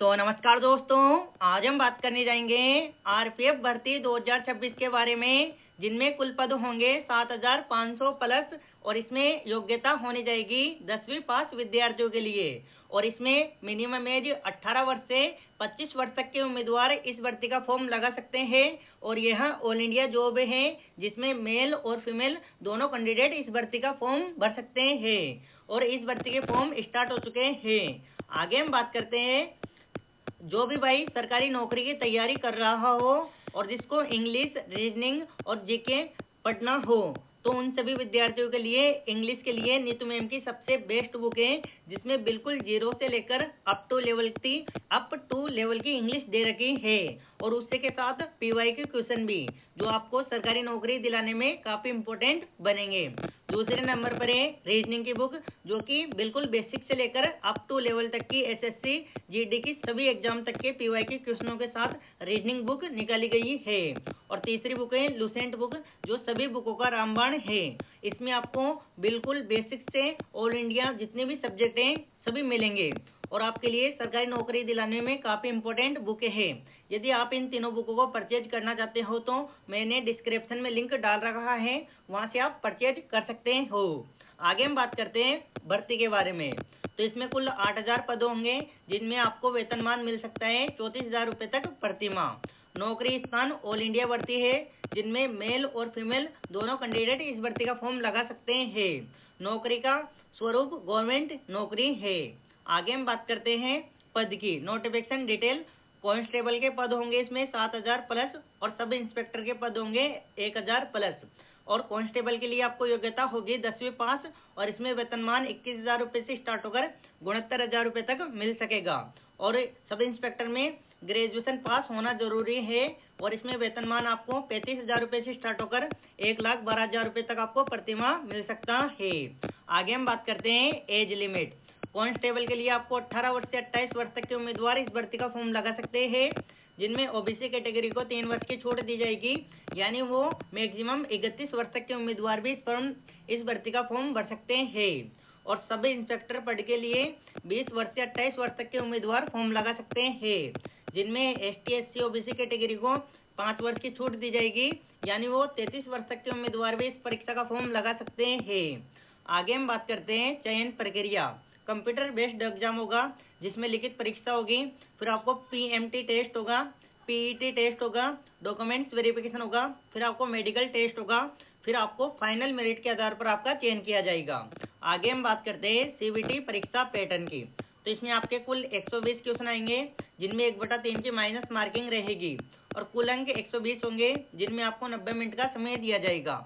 तो नमस्कार दोस्तों, आज हम बात करने जाएंगे आरपीएफ भर्ती 2026 के बारे में, जिनमें कुल पद होंगे 7,500 प्लस और इसमें योग्यता होनी जाएगी 10वीं पास विद्यार्थियों के लिए। और इसमें मिनिमम एज 18 वर्ष से 25 वर्ष तक के उम्मीदवार इस भर्ती का फॉर्म लगा सकते हैं। और यह ऑल इंडिया जॉब है जिसमें मेल और फीमेल दोनों कैंडिडेट इस भर्ती का फॉर्म भर सकते हैं और इस भर्ती के फॉर्म स्टार्ट हो चुके हैं। आगे हम बात करते हैं, जो भी भाई सरकारी नौकरी की तैयारी कर रहा हो और जिसको इंग्लिश, रीजनिंग और जीके पढ़ना हो, तो उन सभी विद्यार्थियों के लिए इंग्लिश के लिए नीतू मैम की सबसे बेस्ट बुक है, जिसमें बिल्कुल जीरो से लेकर अप टू लेवल की इंग्लिश दे रखी है। और उससे के साथ पीवाई के क्वेश्चन भी, जो आपको सरकारी नौकरी दिलाने में काफी इंपॉर्टेंट बनेंगे। दूसरे नंबर पर है रीजनिंग की बुक, जो कि बिल्कुल बेसिक से लेकर अप टू लेवल तक की एसएससी, जीडी की सभी एग्जाम तक के पीवाई के क्वेश्चनों के साथ रीजनिंग बुक निकाली गई है। और तीसरी बुक है लुसेंट बुक, जो सभी बुकों का रामबाण है। इसमें आपको बिल्कुल बेसिक से ऑल इंडिया जितने भी सब्जेक्ट हैं सभी मिलेंगे और आपके लिए सरकारी नौकरी दिलाने में काफी इंपॉर्टेंट बुक है। यदि आप इन तीनों बुकों को परचेज करना चाहते हो तो मैंने डिस्क्रिप्शन में लिंक डाल रखा है, वहां से आप परचेज कर सकते हो। आगे हम बात करते हैं भर्ती के बारे में। तो इसमें कुल 8,000 पद होंगे, जिनमें आपको वेतनमान मिल सकता है 34,000 रुपए तक प्रति माह। नौकरी स्थान ऑल इंडिया भर्ती है, जिनमें मेल और फीमेल दोनों कैंडिडेट इस भर्ती का फॉर्म लगा सकते हैं। नौकरी का स्वरूप गवर्नमेंट नौकरी है। आगे हम बात करते हैं पद की नोटिफिकेशन डिटेल। कांस्टेबल के पद होंगे इसमें 7,000 प्लस और सब इंस्पेक्टर के पद होंगे 1,000 प्लस। और कांस्टेबल के लिए आपको योग्यता होगी 10वीं पास और इसमें वेतनमान 21,000 रुपए से स्टार्ट होकर 69,000 रुपए तक मिल सकेगा। और सब इंस्पेक्टर में ग्रेजुएशन पास होना जरूरी है और इसमें वेतनमान आपको 35,000 रुपए से स्टार्ट होकर 1,12,000 रुपए तक आपको प्रतिमाह मिल सकता है। आगे हम बात करते हैं एज लिमिट। कांस्टेबल के लिए आपको 18 वर्ष से 28 वर्ष तक के उम्मीदवार इस भर्ती का फॉर्म लगा सकते हैं, जिनमें ओबीसी कैटेगरी को 3 वर्ष की छूट दी जाएगी, यानी वो मैक्सिमम 31 वर्ष तक के उम्मीदवार भी इस भर्ती का फॉर्म भर सकते हैं। और सब इंस्पेक्टर पद के लिए 20 वर्ष से 28 वर्ष तक के उम्मीदवार फॉर्म लगा सकते हैं, जिनमें एसटी, एससी, ओबीसी कैटेगरी को 5 वर्ष की छूट दी जाएगी, यानी वो 33 वर्ष तक के उम्मीदवार भी इस परीक्षा का फॉर्म लगा सकते हैं। आगे हम बात करते हैं चयन प्रक्रिया। कंप्यूटर बेस्ड एग्जाम होगा, जिसमें लिखित परीक्षा होगी, फिर आपको पीएमटी टेस्ट होगा, पीईटी टेस्ट होगा, डॉक्यूमेंट्स वेरिफिकेशन होगा, फिर आपको मेडिकल टेस्ट होगा, फिर आपको फाइनल मेरिट के आधार पर आपका चयन किया जाएगा। आगे हम बात करते हैं सीबीटी परीक्षा पैटर्न की। तो इसमें आपके कुल 120 क्वेश्चन आएंगे, जिनमें 1/3 की माइनस मार्किंग रहेगी और कुल अंक 120 होंगे, जिनमें आपको 90 मिनट का समय दिया जाएगा।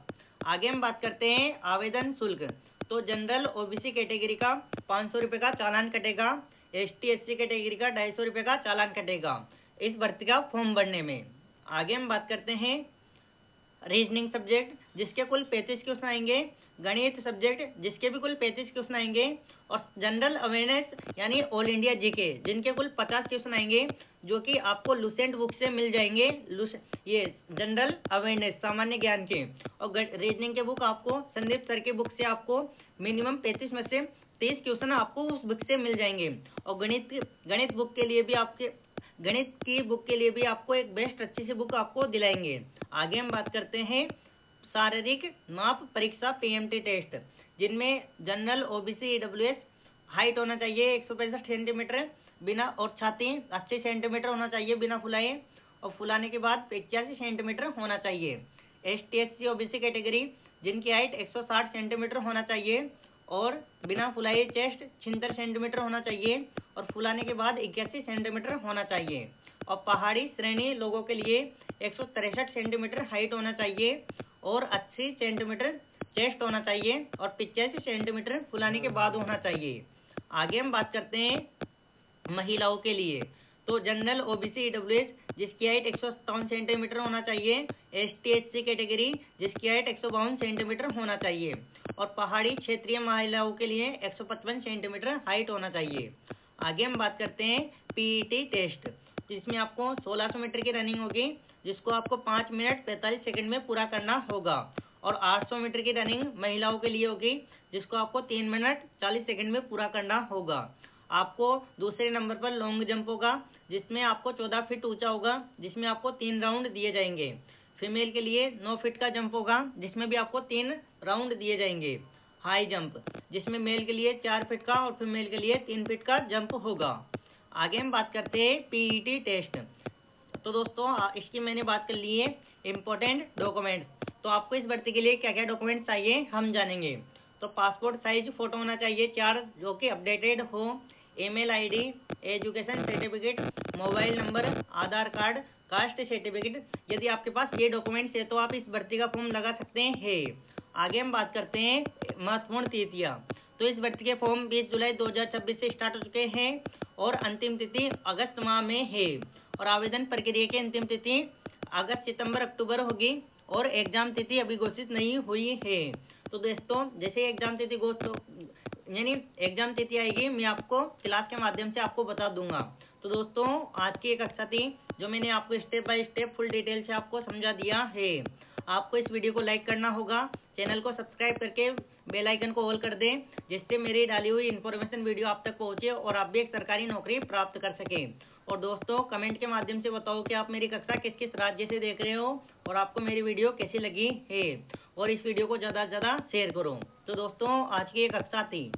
आगे हम बात करते हैं आवेदन शुल्क। तो जनरल ओबीसी कैटेगरी का 500 रुपये का चालान कटेगा, एसटी, एससी कैटेगरी का 250 रुपये का चालान कटेगा इस भर्ती का फॉर्म भरने में। आगे हम बात करते हैं रीजनिंग सब्जेक्ट, जिसके कुल 35 क्वेश्चन आएंगे, गणित सब्जेक्ट जिसके भी कुल 35 क्वेश्चन आएंगे, और जनरल अवेयरनेस यानी ऑल इंडिया जीके, जिनके कुल 50 क्वेश्चन आएंगे, जो कि आपको लुसेंट बुक से मिल जाएंगे। ये जनरल अवेयरनेस सामान्य ज्ञान के, और रीजनिंग के बुक आपको संदीप सर के बुक से आपको मिनिमम 35 में से 30 क्वेश्चन आपको उस बुक से मिल जाएंगे। और गणित बुक के लिए भी गणित की बुक के लिए भी आपको एक बेस्ट अच्छी सी बुक आपको दिलाएंगे। आगे हम बात करते हैं शारीरिक माप परीक्षा पीएमटी टेस्ट, जिनमें जनरल ओबीसी ईडब्ल्यूएस हाइट होना चाहिए 165 सेंटीमीटर बिना, और छाती 80 सेंटीमीटर होना चाहिए बिना फुलाए, और फुलाने के बाद 85 सेंटीमीटर होना चाहिए। एसटी, एससी, ओबीसी कैटेगरी जिनकी हाइट 160 सेंटीमीटर होना चाहिए और बिना फुलाए चेस्ट 76 सेंटीमीटर होना चाहिए और फुलाने के बाद 81 सेंटीमीटर होना चाहिए। और पहाड़ी श्रेणी लोगों के लिए 163 सेंटीमीटर हाइट होना चाहिए और 80 सेंटीमीटर चेस्ट होना चाहिए और 85 सेंटीमीटर फुलाने के बाद होना चाहिए। आगे हम बात करते हैं महिलाओं के लिए। तो जनरल ओबीसी ईडब्ल्यूएस जिसकी हाइट 157 सेंटीमीटर होना चाहिए, एसटी, एससी कैटेगरी जिसकी हाइट 152 सेंटीमीटर होना चाहिए, और पहाड़ी क्षेत्रीय महिलाओं के लिए 155 सेंटीमीटर हाइट होना चाहिए। आगे हम बात करते हैं पीईटी टेस्ट, जिसमें आपको 1600 मीटर की रनिंग होगी, जिसको आपको 5 मिनट 45 सेकंड में पूरा करना होगा, और 800 मीटर की रनिंग महिलाओं के लिए होगी, जिसको आपको 3 मिनट 40 सेकंड में पूरा करना होगा। आपको दूसरे नंबर पर लॉन्ग जंप होगा जिसमें आपको 14 फीट ऊंचा होगा, जिसमें आपको 3 राउंड दिए जाएंगे। फीमेल के लिए 9 फीट का जंप होगा जिसमें भी आपको 3 राउंड दिए जाएंगे। हाई जंप जिसमें मेल के लिए 4 फीट का और फीमेल के लिए 3 फीट का जंप होगा। आगे हम बात करते हैं पीईटी टेस्ट। तो दोस्तों इसकी मैंने बात कर ली है इम्पोर्टेंट डॉक्यूमेंट्स। तो आपको इस भर्ती के लिए क्या क्या डॉक्यूमेंट चाहिए हम जानेंगे। तो पासपोर्ट साइज फोटो होना चाहिए 4 जो कि अपडेटेड हो, email ID, education certificate, mobile number, Aadhaar card, caste certificate. यदि आपके पास ये डॉक्यूमेंट्स है तो आप इस भर्ती का फॉर्म लगा सकते हैं। आगे हम बात करते हैं महत्वपूर्ण तिथियां। तो इस भर्ती के फॉर्म 20 जुलाई 2026 से स्टार्ट हो चुके हैं और अंतिम तिथि अगस्त माह में है। और आवेदन प्रक्रिया की अंतिम तिथि अगस्त सितंबर अक्टूबर होगी और एग्जाम तिथि अभी घोषित नहीं हुई है। तो दोस्तों जैसे एग्जाम तिथि यानी एग्जाम तिथि आएगी मैं आपको क्लास के माध्यम से आपको बता दूंगा। तो दोस्तों आज की एक कक्षा थी जो मैंने आपको step by step full detail से आपको समझा दिया है। आपको इस वीडियो को लाइक करना होगा, चैनल को सब्सक्राइब करके बेल आइकन को ऑल कर दें जिससे मेरी डाली हुई इन्फॉर्मेशन वीडियो आप तक पहुंचे और आप भी एक सरकारी नौकरी प्राप्त कर सकें। और दोस्तों कमेंट के माध्यम से बताओ कि आप मेरी कक्षा किस किस राज्य से देख रहे हो और आपको मेरी वीडियो कैसी लगी है। और इस वीडियो को ज़्यादा से ज़्यादा शेयर करो। तो दोस्तों आज की ये कक्षा थी।